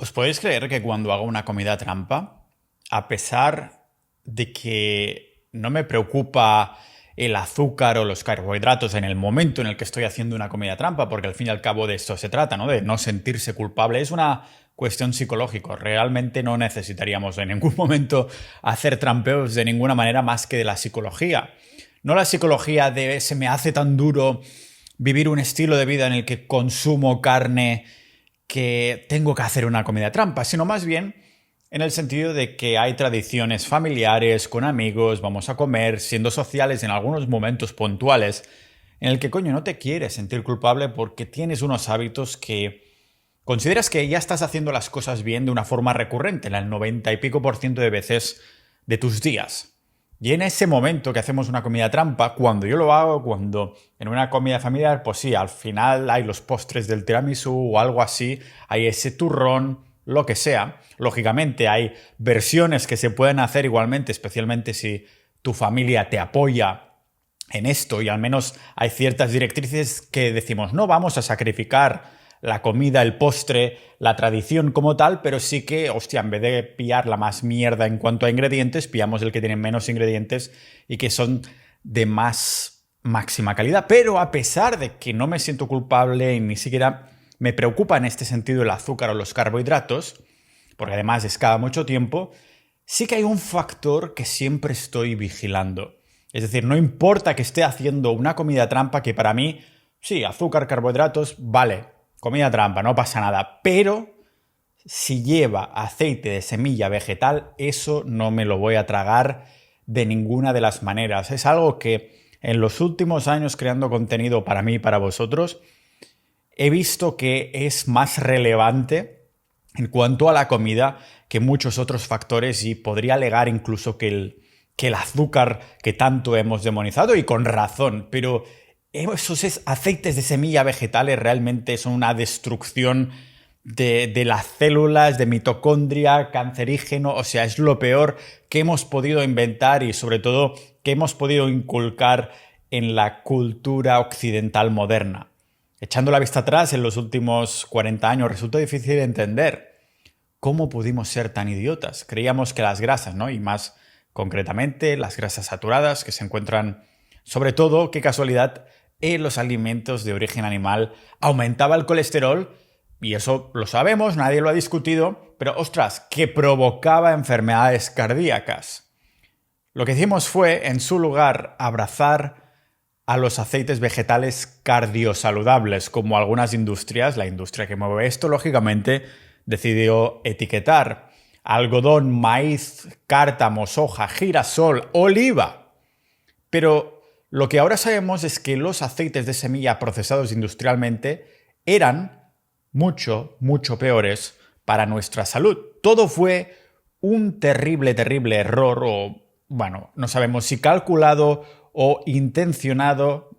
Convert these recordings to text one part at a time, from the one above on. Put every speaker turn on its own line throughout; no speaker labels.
¿Os podéis creer que cuando hago una comida trampa, a pesar de que no me preocupa el azúcar o los carbohidratos en el momento en el que estoy haciendo una comida trampa, porque al fin y al cabo de esto se trata, ¿no? De no sentirse culpable, es una cuestión psicológica. Realmente no necesitaríamos en ningún momento hacer trampeos de ninguna manera más que de la psicología. No la psicología de se me hace tan duro vivir un estilo de vida en el que consumo carne que tengo que hacer una comida trampa, sino más bien en el sentido de que hay tradiciones familiares, con amigos, vamos a comer, siendo sociales en algunos momentos puntuales, en el que, no te quieres sentir culpable porque tienes unos hábitos que consideras que ya estás haciendo las cosas bien de una forma recurrente, en el 90 y pico % de veces de tus días. Y en ese momento que hacemos una comida trampa, cuando yo lo hago, cuando en una comida familiar, pues sí, al final hay los postres del tiramisú o algo así, hay ese turrón, lo que sea. Lógicamente hay versiones que se pueden hacer igualmente, especialmente si tu familia te apoya en esto y al menos hay ciertas directrices que decimos, no vamos a sacrificar la comida, el postre, la tradición como tal, pero sí que, en vez de pillar la más mierda en cuanto a ingredientes, pillamos el que tiene menos ingredientes y que son de más máxima calidad. Pero a pesar de que no me siento culpable y ni siquiera me preocupa en este sentido el azúcar o los carbohidratos, porque además es cada mucho tiempo, sí que hay un factor que siempre estoy vigilando. Es decir, no importa que esté haciendo una comida trampa, que para mí, sí, azúcar, carbohidratos, vale, comida trampa, no pasa nada, pero si lleva aceite de semilla vegetal, eso no me lo voy a tragar de ninguna de las maneras. Es algo que en los últimos años creando contenido para mí y para vosotros, he visto que es más relevante en cuanto a la comida que muchos otros factores y podría alegar incluso que el azúcar que tanto hemos demonizado y con razón, pero esos aceites de semilla vegetales realmente son una destrucción de las células, de mitocondria, cancerígeno, o sea, es lo peor que hemos podido inventar y sobre todo que hemos podido inculcar en la cultura occidental moderna. Echando la vista atrás, en los últimos 40 años resulta difícil entender cómo pudimos ser tan idiotas. Creíamos que las grasas, ¿no? Y más concretamente las grasas saturadas que se encuentran, sobre todo, qué casualidad, en los alimentos de origen animal, aumentaba el colesterol, y eso lo sabemos, nadie lo ha discutido, pero ostras, que provocaba enfermedades cardíacas. Lo que hicimos fue, en su lugar, abrazar a los aceites vegetales cardiosaludables, como algunas industrias, la industria que mueve esto, lógicamente, decidió etiquetar algodón, maíz, cártamo, soja, girasol, oliva. Pero lo que ahora sabemos es que los aceites de semilla procesados industrialmente eran mucho, mucho peores para nuestra salud. Todo fue un terrible, terrible error, no sabemos si calculado o intencionado,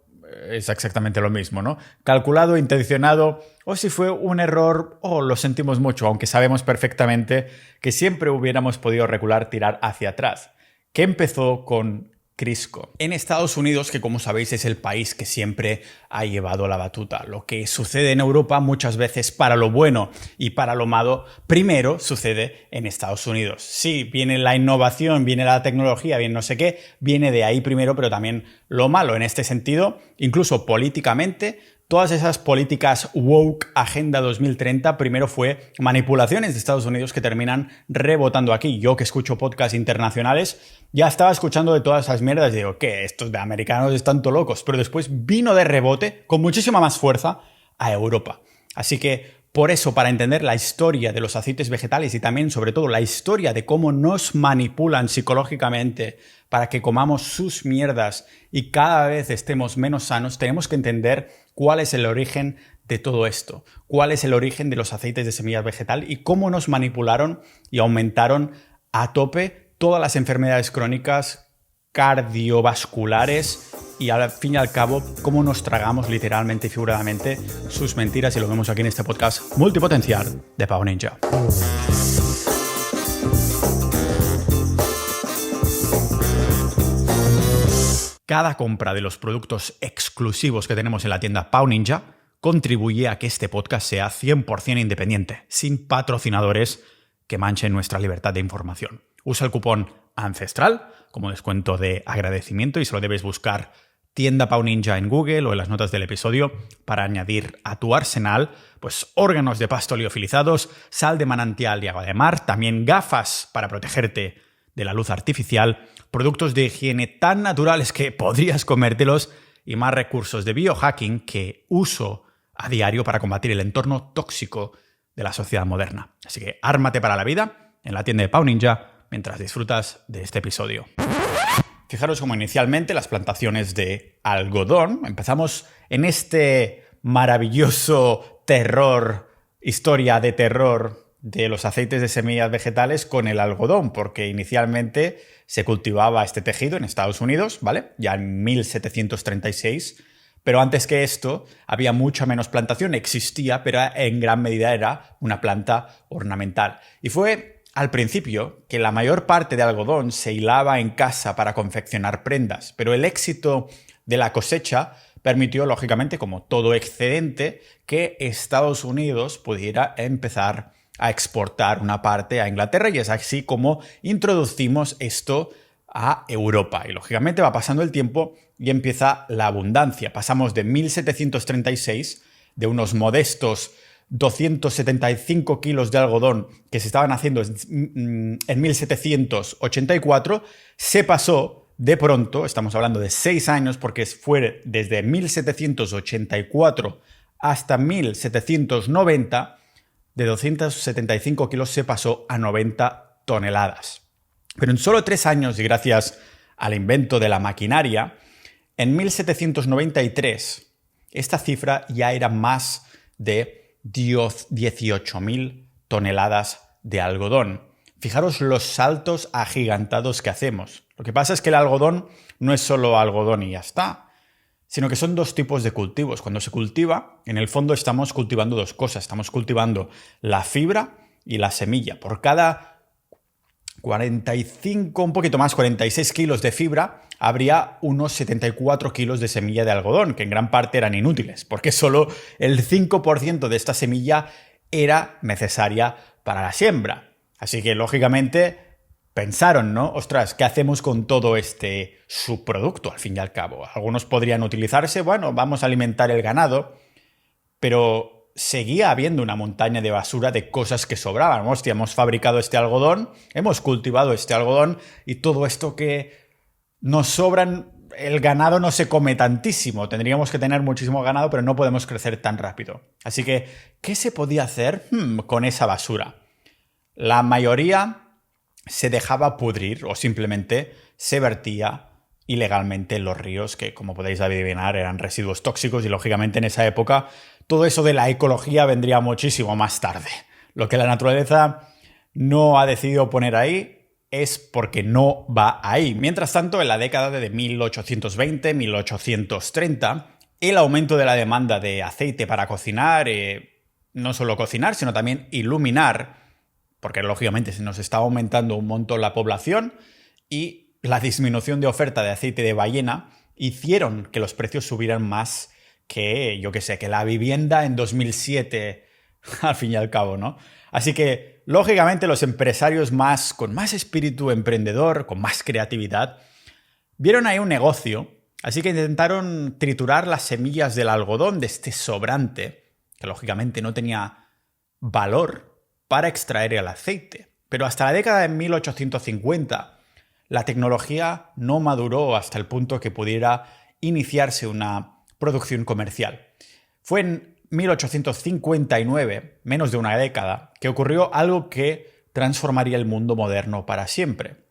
es exactamente lo mismo, ¿no? Calculado, intencionado, o si fue un error, lo sentimos mucho, aunque sabemos perfectamente que siempre hubiéramos podido recular, tirar hacia atrás. ¿Qué empezó con Crisco? En Estados Unidos, que como sabéis es el país que siempre ha llevado la batuta. Lo que sucede en Europa muchas veces para lo bueno y para lo malo, primero sucede en Estados Unidos. Sí, viene la innovación, viene la tecnología, viene no sé qué, viene de ahí primero, pero también lo malo. En este sentido, incluso políticamente, todas esas políticas woke, Agenda 2030, primero fue manipulaciones de Estados Unidos que terminan rebotando aquí. Yo que escucho podcasts internacionales, ya estaba escuchando de todas esas mierdas y digo, ¿qué? Estos de americanos están tan locos. Pero después vino de rebote con muchísima más fuerza a Europa. Así que por eso, para entender la historia de los aceites vegetales y también, sobre todo, la historia de cómo nos manipulan psicológicamente para que comamos sus mierdas y cada vez estemos menos sanos, tenemos que entender cuál es el origen de todo esto, cuál es el origen de los aceites de semilla vegetal y cómo nos manipularon y aumentaron a tope todas las enfermedades crónicas cardiovasculares y al fin y al cabo cómo nos tragamos literalmente y figuradamente sus mentiras, y lo vemos aquí en este podcast multipotencial de Pau Ninja. Cada compra de los productos exclusivos que tenemos en la tienda Pau Ninja contribuye a que este podcast sea 100% independiente, sin patrocinadores que manchen nuestra libertad de información. Usa el cupón ANCESTRAL como descuento de agradecimiento y solo debes buscar Tienda Pau Ninja en Google o en las notas del episodio para añadir a tu arsenal pues órganos de pasto liofilizados, sal de manantial y agua de mar, también gafas para protegerte de la luz artificial, productos de higiene tan naturales que podrías comértelos y más recursos de biohacking que uso a diario para combatir el entorno tóxico de la sociedad moderna. Así que ármate para la vida en la tienda de Pau Ninja mientras disfrutas de este episodio. Fijaros como inicialmente las plantaciones de algodón, empezamos en este maravilloso historia de terror de los aceites de semillas vegetales con el algodón, porque inicialmente se cultivaba este tejido en Estados Unidos, ¿vale? Ya en 1736. Pero antes que esto había mucha menos plantación, existía, pero en gran medida era una planta ornamental. Y fue al principio que la mayor parte de algodón se hilaba en casa para confeccionar prendas, pero el éxito de la cosecha permitió, lógicamente, como todo excedente, que Estados Unidos pudiera empezar a exportar una parte a Inglaterra y es así como introducimos esto a Europa. Y lógicamente va pasando el tiempo y empieza la abundancia. Pasamos de 1736, de unos modestos 275 kilos de algodón que se estaban haciendo en 1784, se pasó de pronto, estamos hablando de 6 años, porque fue desde 1784 hasta 1790, de 275 kilos se pasó a 90 toneladas. Pero en solo 3 años, y gracias al invento de la maquinaria, en 1793 esta cifra ya era más de 18.000 toneladas de algodón. Fijaros los saltos agigantados que hacemos. Lo que pasa es que el algodón no es solo algodón y ya está, sino que son 2 tipos de cultivos. Cuando se cultiva, en el fondo estamos cultivando 2 cosas. Estamos cultivando la fibra y la semilla. Por cada 45, un poquito más, 46 kilos de fibra, habría unos 74 kilos de semilla de algodón, que en gran parte eran inútiles, porque solo el 5% de esta semilla era necesaria para la siembra. Así que, lógicamente, pensaron, ¿no? Ostras, ¿qué hacemos con todo este subproducto, al fin y al cabo? Algunos podrían utilizarse, bueno, vamos a alimentar el ganado, pero seguía habiendo una montaña de basura de cosas que sobraban. Hostia, hemos fabricado este algodón, hemos cultivado este algodón y todo esto que nos sobran, el ganado no se come tantísimo. Tendríamos que tener muchísimo ganado, pero no podemos crecer tan rápido. Así que, ¿qué se podía hacer con esa basura? La mayoría se dejaba pudrir o simplemente se vertía ilegalmente en los ríos, que como podéis adivinar eran residuos tóxicos y lógicamente en esa época todo eso de la ecología vendría muchísimo más tarde. Lo que la naturaleza no ha decidido poner ahí es porque no va ahí. Mientras tanto, en la década de 1820-1830, el aumento de la demanda de aceite para cocinar, no solo cocinar, sino también iluminar, porque lógicamente se nos está aumentando un montón la población, y la disminución de oferta de aceite de ballena hicieron que los precios subieran más que, yo qué sé, que la vivienda en 2007, al fin y al cabo, ¿no? Así que, lógicamente, los empresarios con más espíritu emprendedor, con más creatividad, vieron ahí un negocio, así que intentaron triturar las semillas del algodón de este sobrante, que lógicamente no tenía valor para extraer el aceite. Pero hasta la década de 1850, la tecnología no maduró hasta el punto que pudiera iniciarse una producción comercial. Fue en 1859, menos de una década, que ocurrió algo que transformaría el mundo moderno para siempre.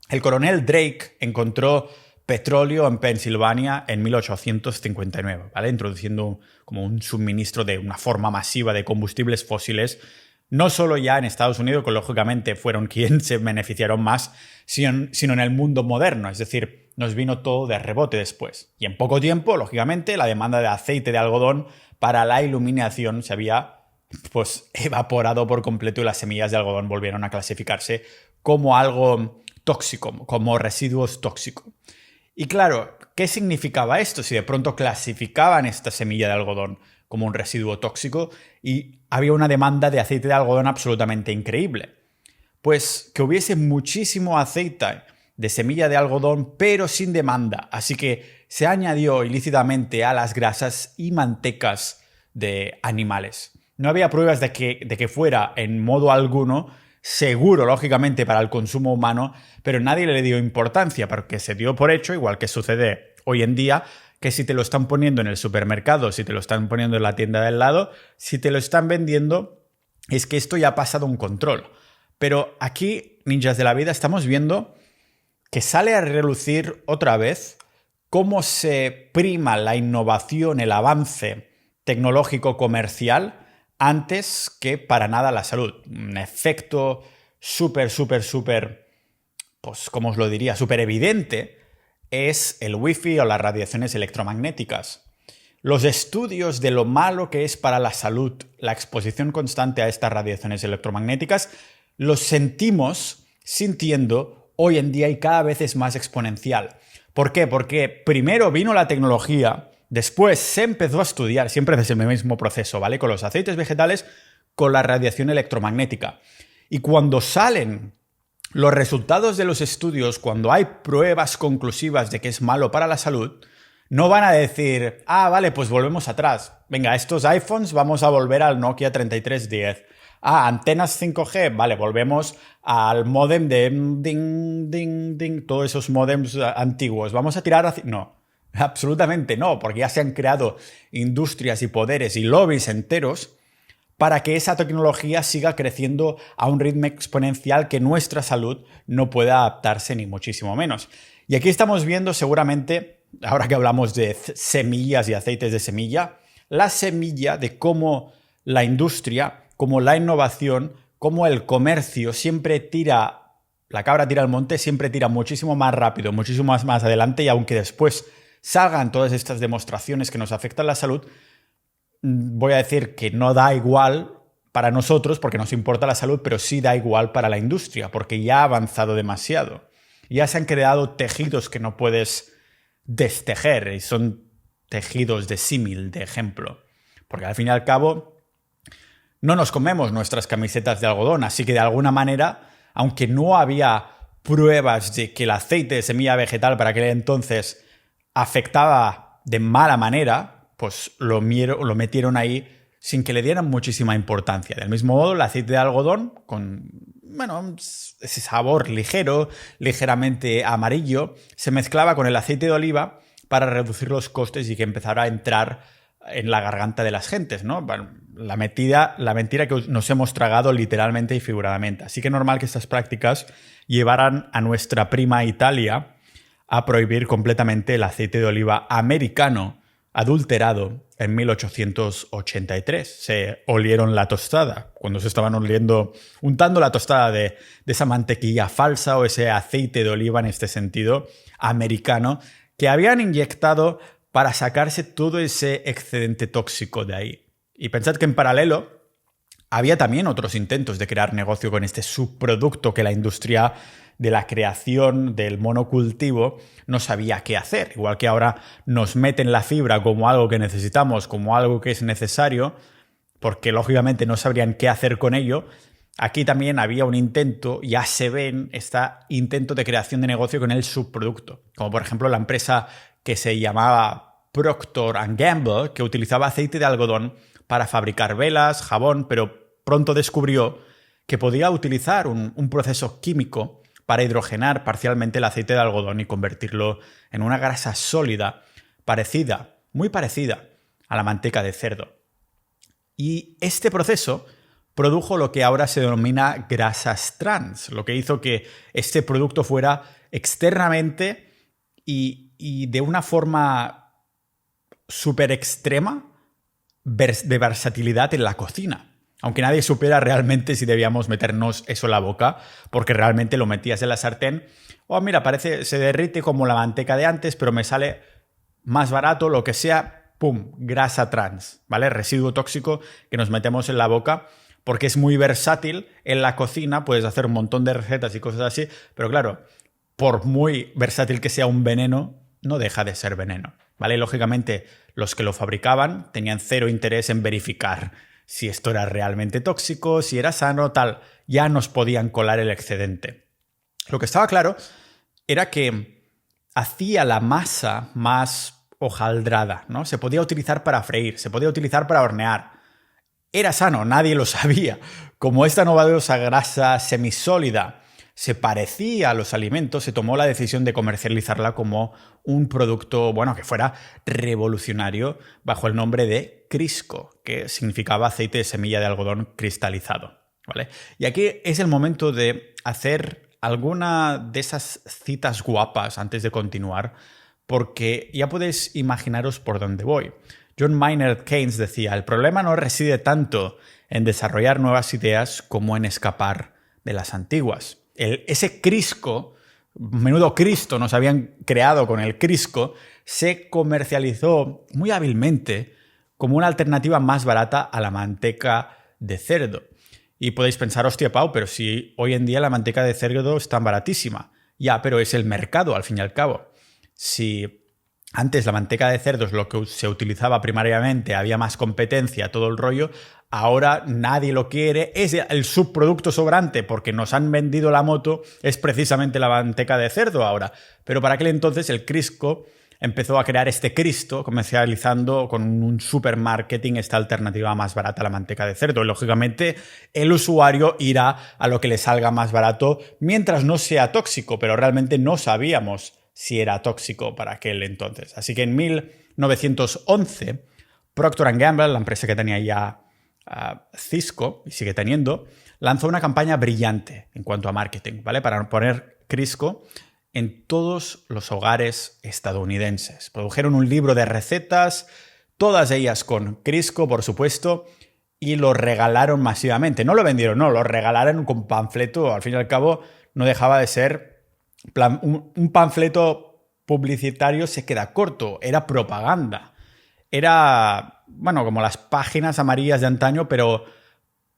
El coronel Drake encontró petróleo en Pensilvania en 1859, ¿vale? Introduciendo como un suministro de una forma masiva de combustibles fósiles, no solo ya en Estados Unidos, que lógicamente fueron quienes se beneficiaron más, sino en el mundo moderno, es decir, nos vino todo de rebote después. Y en poco tiempo, lógicamente, la demanda de aceite de algodón para la iluminación se había evaporado por completo y las semillas de algodón volvieron a clasificarse como algo tóxico, como residuos tóxicos. Y claro, ¿qué significaba esto si de pronto clasificaban esta semilla de algodón como un residuo tóxico y había una demanda de aceite de algodón absolutamente increíble. Pues que hubiese muchísimo aceite de semilla de algodón, pero sin demanda. Así que se añadió ilícitamente a las grasas y mantecas de animales. No había pruebas de que fuera en modo alguno seguro, lógicamente, para el consumo humano, pero nadie le dio importancia porque se dio por hecho, igual que sucede hoy en día, que si te lo están poniendo en el supermercado, si te lo están poniendo en la tienda del lado, si te lo están vendiendo, es que esto ya ha pasado un control. Pero aquí, ninjas de la vida, estamos viendo que sale a relucir otra vez cómo se prima la innovación, el avance tecnológico comercial antes que para nada la salud. Un efecto súper, pues, ¿cómo os lo diría? Súper evidente es el wifi o las radiaciones electromagnéticas. Los estudios de lo malo que es para la salud la exposición constante a estas radiaciones electromagnéticas los sentimos sintiendo hoy en día y cada vez es más exponencial. ¿Por qué? Porque primero vino la tecnología, después se empezó a estudiar, siempre es el mismo proceso, ¿vale? Con los aceites vegetales, con la radiación electromagnética. Y cuando salen los resultados de los estudios, cuando hay pruebas conclusivas de que es malo para la salud, no van a decir, vale, pues volvemos atrás. Venga, estos iPhones vamos a volver al Nokia 3310. Antenas 5G, vale, volvemos al módem de ding, ding, ding, todos esos módems antiguos. Vamos a tirar hacia... No, absolutamente no, porque ya se han creado industrias y poderes y lobbies enteros para que esa tecnología siga creciendo a un ritmo exponencial que nuestra salud no pueda adaptarse ni muchísimo menos. Y aquí estamos viendo seguramente, ahora que hablamos de semillas y aceites de semilla, la semilla de cómo la industria, como la innovación, como el comercio siempre tira, la cabra tira al monte, siempre tira muchísimo más rápido, muchísimo más adelante y aunque después salgan todas estas demostraciones que nos afectan la salud, voy a decir que no da igual para nosotros porque nos importa la salud, pero sí da igual para la industria porque ya ha avanzado demasiado. Ya se han creado tejidos que no puedes destejer y son tejidos de símil, de ejemplo. Porque al fin y al cabo no nos comemos nuestras camisetas de algodón, así que de alguna manera, aunque no había pruebas de que el aceite de semilla vegetal para aquel entonces afectaba de mala manera, pues lo metieron ahí sin que le dieran muchísima importancia. Del mismo modo, el aceite de algodón, con ese sabor ligero, ligeramente amarillo, se mezclaba con el aceite de oliva para reducir los costes y que empezara a entrar en la garganta de las gentes, ¿no? Bueno, la mentira que nos hemos tragado literalmente y figuradamente. Así que es normal que estas prácticas llevaran a nuestra prima Italia a prohibir completamente el aceite de oliva americano adulterado en 1883. Se olieron la tostada, cuando se estaban untando la tostada de esa mantequilla falsa o ese aceite de oliva, en este sentido, americano, que habían inyectado para sacarse todo ese excedente tóxico de ahí. Y pensad que en paralelo había también otros intentos de crear negocio con este subproducto que la industria de la creación del monocultivo no sabía qué hacer. Igual que ahora nos meten la fibra como algo que necesitamos, como algo que es necesario, porque lógicamente no sabrían qué hacer con ello. Aquí también había un intento, ya se ven, este intento de creación de negocio con el subproducto. Como por ejemplo la empresa que se llamaba Procter & Gamble, que utilizaba aceite de algodón para fabricar velas, jabón, pero pronto descubrió que podía utilizar un proceso químico para hidrogenar parcialmente el aceite de algodón y convertirlo en una grasa sólida parecida, muy parecida a la manteca de cerdo. Y este proceso produjo lo que ahora se denomina grasas trans, lo que hizo que este producto fuera externamente y de una forma súper extrema de versatilidad en la cocina. Aunque nadie supiera realmente si debíamos meternos eso en la boca, porque realmente lo metías en la sartén. Mira, se derrite como la manteca de antes, pero me sale más barato, lo que sea, ¡pum! Grasa trans, ¿vale? Residuo tóxico que nos metemos en la boca, porque es muy versátil en la cocina, puedes hacer un montón de recetas y cosas así, pero claro, por muy versátil que sea un veneno, no deja de ser veneno. ¿vale? Lógicamente, los que lo fabricaban tenían cero interés en verificar si esto era realmente tóxico, si era sano, tal. Ya nos podían colar el excedente. Lo que estaba claro era que hacía la masa más hojaldrada, ¿no? Se podía utilizar para freír, se podía utilizar para hornear. Era sano, nadie lo sabía. Como esta novedosa grasa semisólida se parecía a los alimentos, se tomó la decisión de comercializarla como un producto, bueno, que fuera revolucionario bajo el nombre de Crisco, que significaba aceite de semilla de algodón cristalizado, ¿vale? Y aquí es el momento de hacer alguna de esas citas guapas antes de continuar, porque ya podéis imaginaros por dónde voy. John Maynard Keynes decía, el problema no reside tanto en desarrollar nuevas ideas como en escapar de las antiguas. Ese Crisco, menudo Cristo nos habían creado con el Crisco, se comercializó muy hábilmente como una alternativa más barata a la manteca de cerdo. Y podéis pensar, hostia, Pau, pero si hoy en día la manteca de cerdo es tan baratísima. Ya, pero es el mercado, al fin y al cabo. Si antes la manteca de cerdo es lo que se utilizaba primariamente, había más competencia, todo el rollo, ahora nadie lo quiere, es el subproducto sobrante porque nos han vendido la moto, es precisamente la manteca de cerdo ahora. Pero para aquel entonces el Crisco empezó a crear este Cristo, comercializando con un supermarketing esta alternativa más barata a la manteca de cerdo. Y, lógicamente, el usuario irá a lo que le salga más barato mientras no sea tóxico, pero realmente no sabíamos si era tóxico para aquel entonces. Así que en 1911, Procter & Gamble, la empresa que tenía ya Cisco y sigue teniendo, lanzó una campaña brillante en cuanto a marketing, ¿vale? Para poner Crisco en todos los hogares estadounidenses. Produjeron un libro de recetas, todas ellas con Crisco, por supuesto, y lo regalaron masivamente. No lo vendieron, no, lo regalaron con panfleto. Al fin y al cabo, no dejaba de ser un panfleto publicitario, se queda corto, era propaganda. Era, bueno, como las páginas amarillas de antaño, pero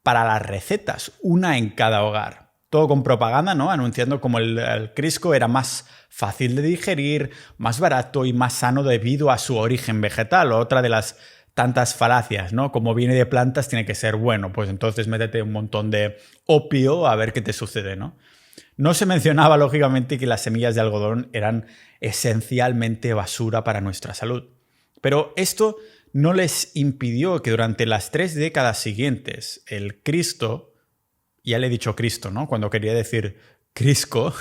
para las recetas, una en cada hogar. Todo con propaganda, ¿no? Anunciando como el Crisco era más fácil de digerir, más barato y más sano debido a su origen vegetal. Otra de las tantas falacias, ¿no? Como viene de plantas, tiene que ser bueno. Pues entonces métete un montón de opio a ver qué te sucede, ¿no? No se mencionaba, lógicamente, que las semillas de algodón eran esencialmente basura para nuestra salud. Pero esto no les impidió que durante las 3 décadas siguientes el Cristo, ya le he dicho Cristo, ¿no? Cuando quería decir Crisco,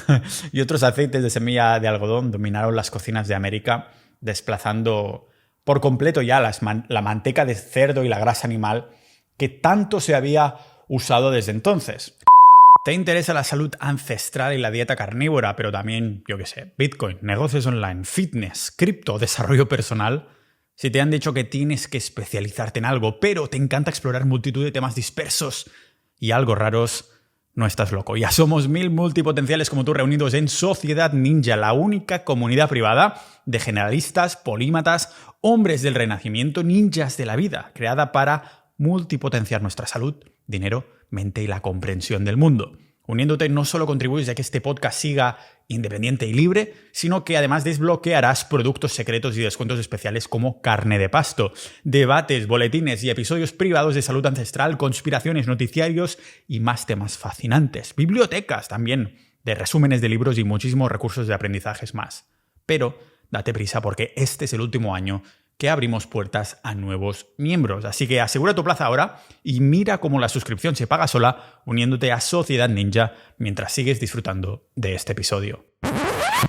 y otros aceites de semilla de algodón dominaron las cocinas de América, desplazando por completo ya la manteca de cerdo y la grasa animal que tanto se había usado desde entonces. ¿Te interesa la salud ancestral y la dieta carnívora, pero también, yo qué sé, Bitcoin, negocios online, fitness, cripto, desarrollo personal? Si te han dicho que tienes que especializarte en algo, pero te encanta explorar multitud de temas dispersos y algo raros, no estás loco. Ya somos 1000 multipotenciales como tú reunidos en Sociedad Ninja, la única comunidad privada de generalistas, polímatas, hombres del renacimiento, ninjas de la vida, creada para multipotenciar nuestra salud, dinero, mente y la comprensión del mundo. Uniéndote no solo contribuyes a que este podcast siga independiente y libre, sino que además desbloquearás productos secretos y descuentos especiales como carne de pasto, debates, boletines y episodios privados de salud ancestral, conspiraciones, noticiarios y más temas fascinantes. Bibliotecas también de resúmenes de libros y muchísimos recursos de aprendizajes más. Pero date prisa porque este es el último año que abrimos puertas a nuevos miembros. Así que asegura tu plaza ahora y mira cómo la suscripción se paga sola uniéndote a Sociedad Ninja mientras sigues disfrutando de este episodio.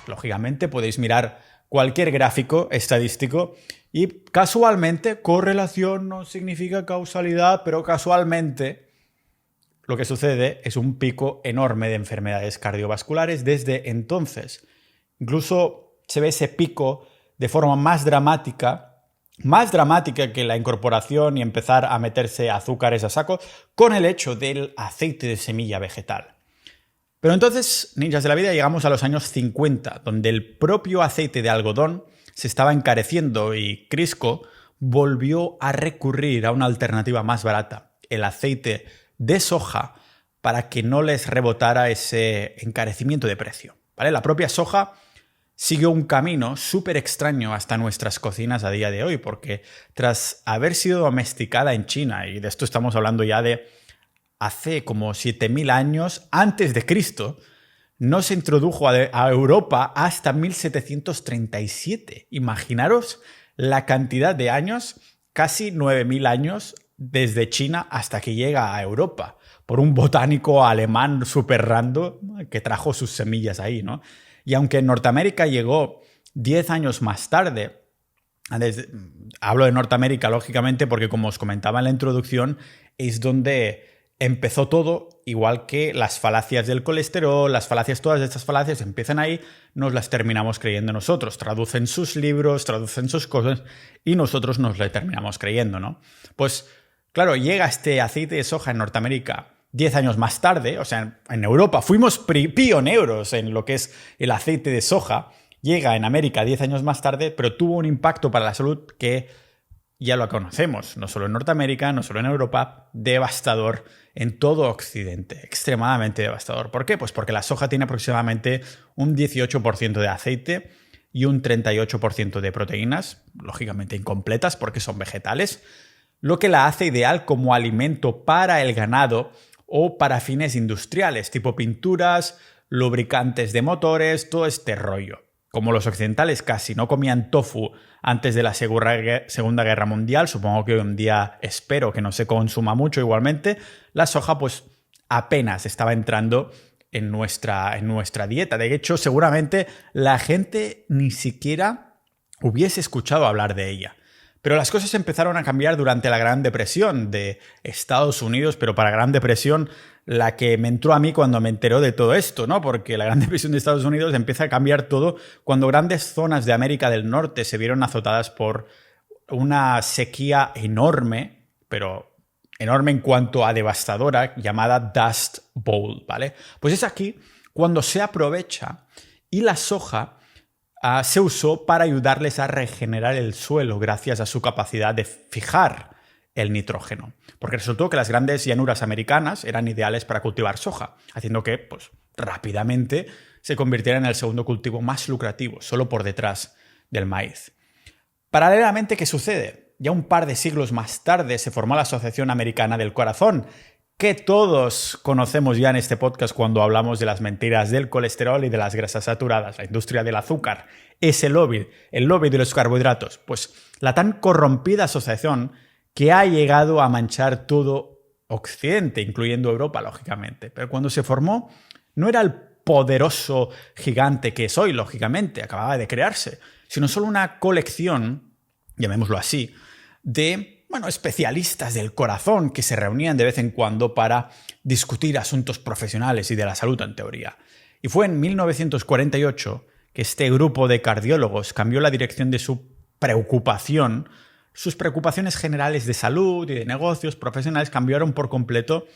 Lógicamente podéis mirar cualquier gráfico estadístico y casualmente, correlación no significa causalidad, pero casualmente lo que sucede es un pico enorme de enfermedades cardiovasculares desde entonces. Incluso se ve ese pico de forma más dramática que la incorporación y empezar a meterse azúcares a saco con el hecho del aceite de semilla vegetal. Pero entonces, ninjas de la vida, llegamos a los años 50, donde el propio aceite de algodón se estaba encareciendo y Crisco volvió a recurrir a una alternativa más barata, el aceite de soja, para que no les rebotara ese encarecimiento de precio, ¿vale? La propia soja siguió un camino súper extraño hasta nuestras cocinas a día de hoy, porque tras haber sido domesticada en China, y de esto estamos hablando ya de hace como 7000 años antes de Cristo, no se introdujo a Europa hasta 1737. Imaginaros la cantidad de años, casi 9000 años desde China hasta que llega a Europa, por un botánico alemán súper random que trajo sus semillas ahí, ¿no? Y aunque en Norteamérica llegó 10 años más tarde, hablo de Norteamérica lógicamente porque, como os comentaba en la introducción, es donde empezó todo, igual que las falacias del colesterol, las falacias, todas estas falacias empiezan ahí, nos las terminamos creyendo nosotros. Traducen sus libros, traducen sus cosas y nosotros nos las terminamos creyendo, ¿no? Pues claro, llega este aceite de soja en Norteamérica 10 años más tarde, o sea, en Europa fuimos pioneros en lo que es el aceite de soja, llega en América 10 años más tarde, pero tuvo un impacto para la salud que ya lo conocemos, no solo en Norteamérica, no solo en Europa, devastador en todo Occidente, extremadamente devastador. ¿Por qué? Pues porque la soja tiene aproximadamente un 18% de aceite y un 38% de proteínas, lógicamente incompletas porque son vegetales, lo que la hace ideal como alimento para el ganado o para fines industriales, tipo pinturas, lubricantes de motores, todo este rollo. Como los occidentales casi no comían tofu antes de la Segunda Guerra Mundial, supongo que hoy en día espero que no se consuma mucho igualmente, la soja pues apenas estaba entrando en nuestra dieta. De hecho, seguramente la gente ni siquiera hubiese escuchado hablar de ella. Pero las cosas empezaron a cambiar durante la Gran Depresión de Estados Unidos, pero para Gran Depresión la que me entró a mí cuando me enteró de todo esto, ¿no? Porque la Gran Depresión de Estados Unidos empieza a cambiar todo cuando grandes zonas de América del Norte se vieron azotadas por una sequía enorme, pero enorme en cuanto a devastadora, llamada Dust Bowl, ¿vale? Pues es aquí cuando se aprovecha y la soja se usó para ayudarles a regenerar el suelo gracias a su capacidad de fijar el nitrógeno. Porque resultó que las grandes llanuras americanas eran ideales para cultivar soja, haciendo que, pues, rápidamente se convirtiera en el segundo cultivo más lucrativo, solo por detrás del maíz. Paralelamente, ¿qué sucede? Ya un par de siglos más tarde se formó la Asociación Americana del Corazón, que todos conocemos ya en este podcast cuando hablamos de las mentiras del colesterol y de las grasas saturadas, la industria del azúcar, ese lobby, el lobby de los carbohidratos. Pues la tan corrompida asociación que ha llegado a manchar todo Occidente, incluyendo Europa, lógicamente. Pero cuando se formó, no era el poderoso gigante que es hoy, lógicamente, acababa de crearse, sino solo una colección, llamémoslo así, de especialistas del corazón que se reunían de vez en cuando para discutir asuntos profesionales y de la salud en teoría. Y fue en 1948 que este grupo de cardiólogos cambió la dirección de sus preocupaciones generales de salud y de negocios profesionales cambiaron por completo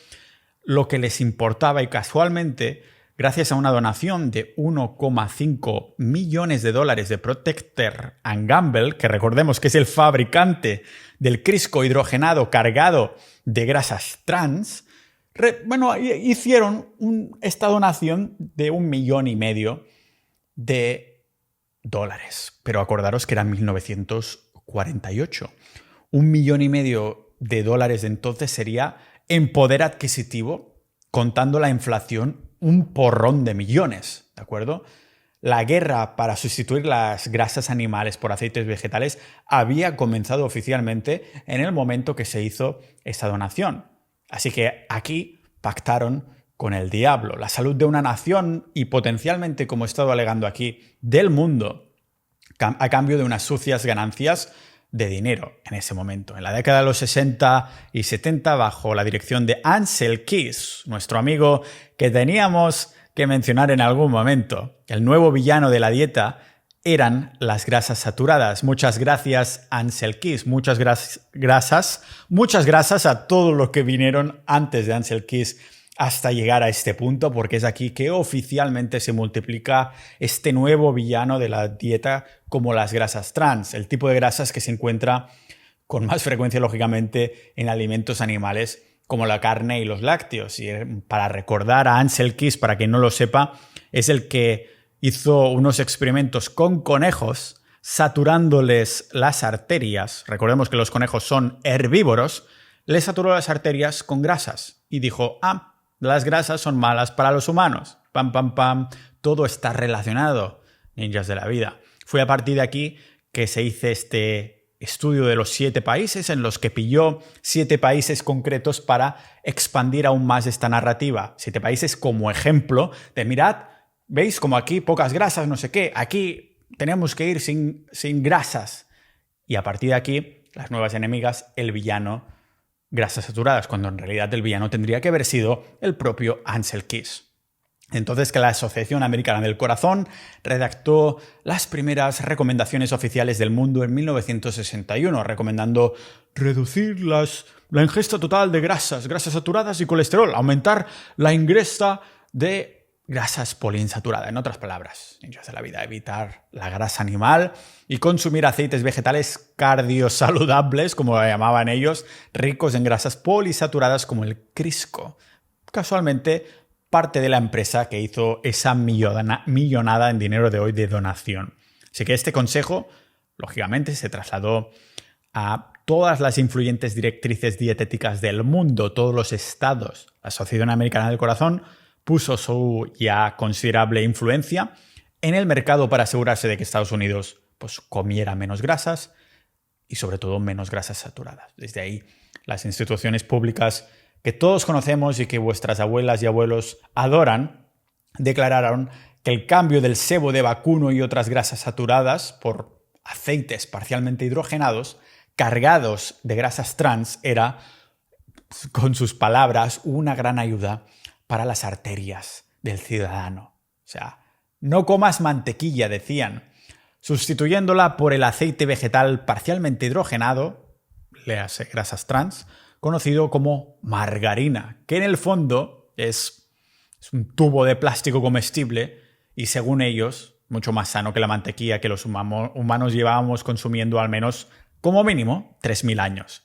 lo que les importaba y casualmente, gracias a una donación de $1,5 millones de Procter & Gamble, que recordemos que es el fabricante del Crisco hidrogenado cargado de grasas trans, hicieron esta donación de $1,5 millones. Pero acordaros que era 1948. $1,500,000 de entonces sería en poder adquisitivo, contando la inflación, un porrón de millones, ¿de acuerdo? La guerra para sustituir las grasas animales por aceites vegetales había comenzado oficialmente en el momento que se hizo esta donación. Así que aquí pactaron con el diablo. La salud de una nación y potencialmente, como he estado alegando aquí, del mundo, a cambio de unas sucias ganancias de dinero en ese momento. En la década de los 60 y 70, bajo la dirección de Ancel Keys, nuestro amigo que teníamos que mencionar en algún momento, el nuevo villano de la dieta eran las grasas saturadas. Muchas gracias, Ancel Keys. Muchas gracias a todos los que vinieron antes de Ancel Keys hasta llegar a este punto, porque es aquí que oficialmente se multiplica este nuevo villano de la dieta como las grasas trans, el tipo de grasas que se encuentra con más frecuencia, lógicamente, en alimentos animales como la carne y los lácteos. Y para recordar a Ancel Keys, para quien no lo sepa, es el que hizo unos experimentos con conejos saturándoles las arterias. Recordemos que los conejos son herbívoros. Les saturó las arterias con grasas y dijo, las grasas son malas para los humanos. Pam, pam, pam. Todo está relacionado, ninjas de la vida. Fue a partir de aquí que se hizo este estudio de los 7 países en los que pilló 7 países concretos para expandir aún más esta narrativa. 7 países como ejemplo de mirad, ¿veis? Como aquí pocas grasas, no sé qué. Aquí tenemos que ir sin grasas. Y a partir de aquí, las nuevas enemigas, el villano, grasas saturadas, cuando en realidad el villano tendría que haber sido el propio Ansel Keys. Entonces que la Asociación Americana del Corazón redactó las primeras recomendaciones oficiales del mundo en 1961, recomendando reducir la ingesta total de grasas saturadas y colesterol, aumentar la ingesta de grasas poliinsaturadas. En otras palabras, ninjas de la vida, evitar la grasa animal y consumir aceites vegetales cardiosaludables, como lo llamaban ellos, ricos en grasas poliinsaturadas como el Crisco. Casualmente, parte de la empresa que hizo esa millonada en dinero de hoy de donación. Así que este consejo, lógicamente, se trasladó a todas las influyentes directrices dietéticas del mundo, todos los estados. La Asociación Americana del Corazón puso su ya considerable influencia en el mercado para asegurarse de que Estados Unidos comiera menos grasas y sobre todo menos grasas saturadas. Desde ahí, las instituciones públicas que todos conocemos y que vuestras abuelas y abuelos adoran, declararon que el cambio del sebo de vacuno y otras grasas saturadas por aceites parcialmente hidrogenados cargados de grasas trans era, con sus palabras, una gran ayuda para las arterias del ciudadano. O sea, no comas mantequilla, decían, sustituyéndola por el aceite vegetal parcialmente hidrogenado, léase grasas trans, conocido como margarina, que en el fondo es un tubo de plástico comestible y, según ellos, mucho más sano que la mantequilla que los humanos llevábamos consumiendo al menos, como mínimo, 3.000 años.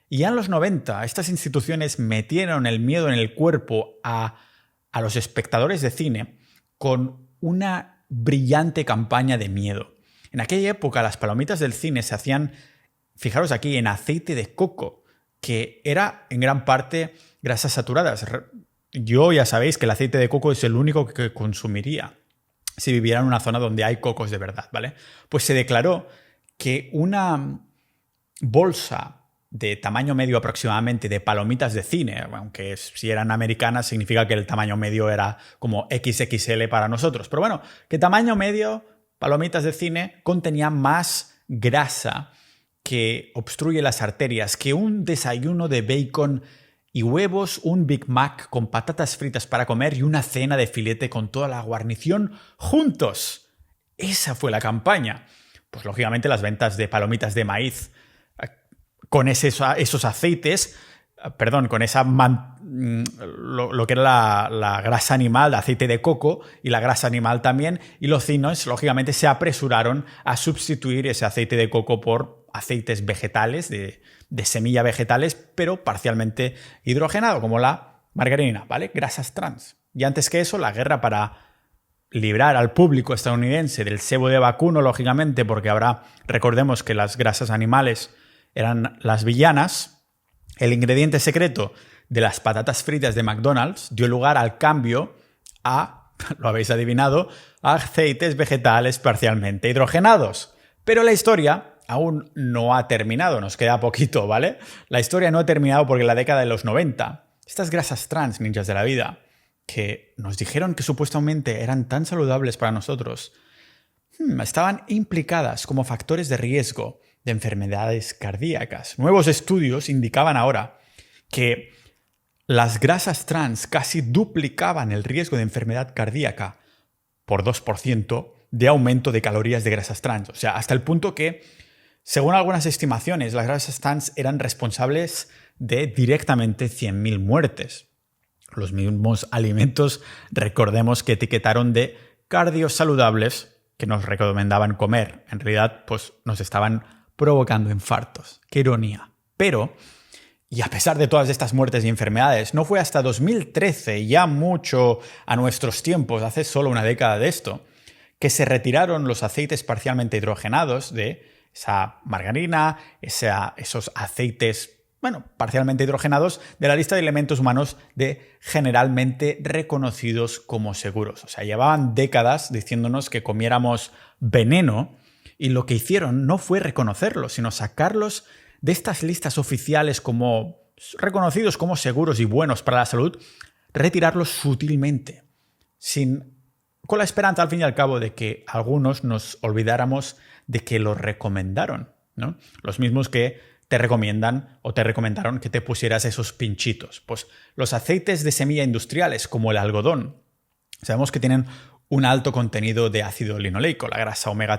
Y ya en los 90, estas instituciones metieron el miedo en el cuerpo a los espectadores de cine con una brillante campaña de miedo. En aquella época, las palomitas del cine se hacían, fijaros aquí, en aceite de coco, que era en gran parte grasas saturadas. Yo ya sabéis que el aceite de coco es el único que consumiría si viviera en una zona donde hay cocos de verdad, ¿vale? Pues se declaró que una bolsa de tamaño medio aproximadamente de palomitas de cine, aunque si eran americanas significa que el tamaño medio era como XXL para nosotros, pero bueno, que tamaño medio, palomitas de cine, contenía más grasa que obstruye las arterias, que un desayuno de bacon y huevos, un Big Mac con patatas fritas para comer y una cena de filete con toda la guarnición juntos. Esa fue la campaña. Pues lógicamente las ventas de palomitas de maíz con esos aceites, con lo que era la grasa animal, de aceite de coco y la grasa animal también, y los cines lógicamente se apresuraron a sustituir ese aceite de coco por aceites vegetales, de semilla vegetales, pero parcialmente hidrogenado, como la margarina, ¿vale? Grasas trans. Y antes que eso, la guerra para librar al público estadounidense del sebo de vacuno, lógicamente, porque recordemos que las grasas animales eran las villanas, el ingrediente secreto de las patatas fritas de McDonald's dio lugar al cambio a, lo habéis adivinado, a aceites vegetales parcialmente hidrogenados. Pero la historia aún no ha terminado, nos queda poquito, ¿vale? La historia no ha terminado porque en la década de los 90, estas grasas trans, ninjas de la vida, que nos dijeron que supuestamente eran tan saludables para nosotros, estaban implicadas como factores de riesgo de enfermedades cardíacas. Nuevos estudios indicaban ahora que las grasas trans casi duplicaban el riesgo de enfermedad cardíaca por 2% de aumento de calorías de grasas trans. O sea, hasta el punto que, según algunas estimaciones, las grasas trans eran responsables de directamente 100.000 muertes. Los mismos alimentos, recordemos que etiquetaron de cardiosaludables que nos recomendaban comer. En realidad, nos estaban provocando infartos. ¡Qué ironía! Pero, y a pesar de todas estas muertes y enfermedades, no fue hasta 2013, ya mucho a nuestros tiempos, hace solo una década de esto, que se retiraron los aceites parcialmente hidrogenados de esa margarina, esos aceites parcialmente hidrogenados de la lista de elementos humanos de generalmente reconocidos como seguros. O sea, llevaban décadas diciéndonos que comiéramos veneno y lo que hicieron no fue reconocerlos, sino sacarlos de estas listas oficiales como reconocidos como seguros y buenos para la salud, retirarlos sutilmente, con la esperanza al fin y al cabo de que algunos nos olvidáramos de que los recomendaron, ¿no? Los mismos que te recomiendan o te recomendaron que te pusieras esos pinchitos. Pues los aceites de semilla industriales, como el algodón, sabemos que tienen un alto contenido de ácido linoleico, la grasa omega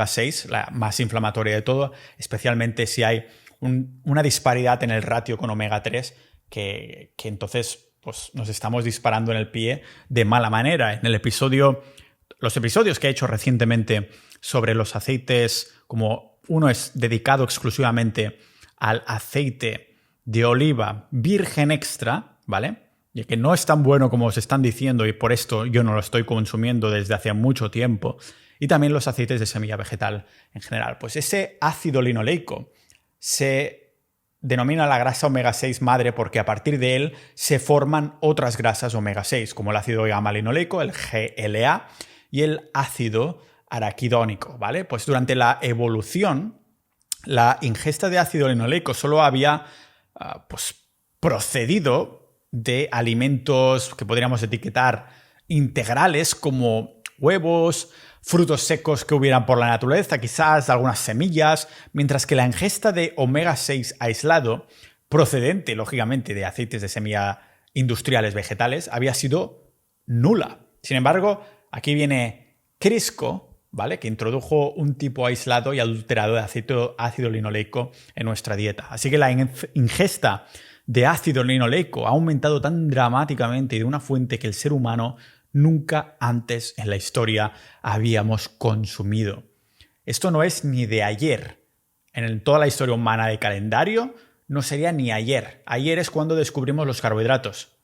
6, la más inflamatoria de todo, especialmente si hay una disparidad en el ratio con omega 3, que entonces pues, nos estamos disparando en el pie de mala manera. En los episodios que he hecho recientemente sobre los aceites, como uno es dedicado exclusivamente al aceite de oliva virgen extra, ¿vale? Y que no es tan bueno como os están diciendo y por esto yo no lo estoy consumiendo desde hace mucho tiempo. Y también los aceites de semilla vegetal en general. Pues ese ácido linoleico se denomina la grasa omega 6 madre porque a partir de él se forman otras grasas omega 6, como el ácido gamma-linoleico, el GLA, y el ácido araquidónico, ¿vale? Pues durante la evolución, la ingesta de ácido linoleico solo había procedido de alimentos que podríamos etiquetar integrales como huevos, frutos secos que hubieran por la naturaleza, quizás algunas semillas, mientras que la ingesta de omega 6 aislado, procedente, lógicamente, de aceites de semilla industriales vegetales, había sido nula. Sin embargo, aquí viene Crisco, ¿vale? Que introdujo un tipo aislado y adulterado de ácido linoleico en nuestra dieta. Así que la ingesta de ácido linoleico ha aumentado tan dramáticamente y de una fuente que el ser humano nunca antes en la historia habíamos consumido. Esto no es ni de ayer. En toda la historia humana de calendario no sería ni ayer. Ayer es cuando descubrimos los carbohidratos.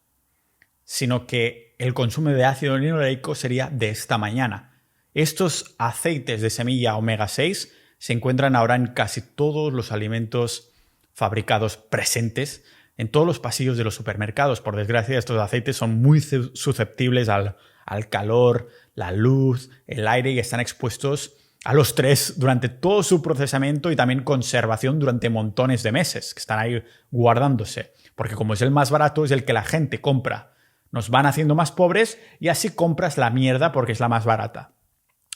Sino que el consumo de ácido linoleico sería de esta mañana. Estos aceites de semilla omega 6 se encuentran ahora en casi todos los alimentos fabricados presentes en todos los pasillos de los supermercados. Por desgracia, estos aceites son muy susceptibles al calor, la luz, el aire y están expuestos a los tres durante todo su procesamiento y también conservación durante montones de meses, que están ahí guardándose. Porque como es el más barato, es el que la gente compra. Nos van haciendo más pobres y así compras la mierda porque es la más barata.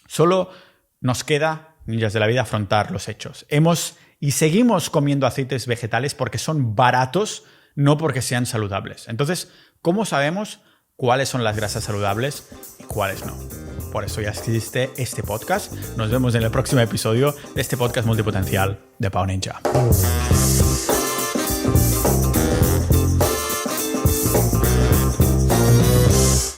Solo nos queda, millas de la vida, afrontar los hechos. Y seguimos comiendo aceites vegetales porque son baratos, no porque sean saludables. Entonces, ¿cómo sabemos cuáles son las grasas saludables y cuáles no? Por eso ya existe este podcast. Nos vemos en el próximo episodio de este podcast multipotencial de Pau Ninja.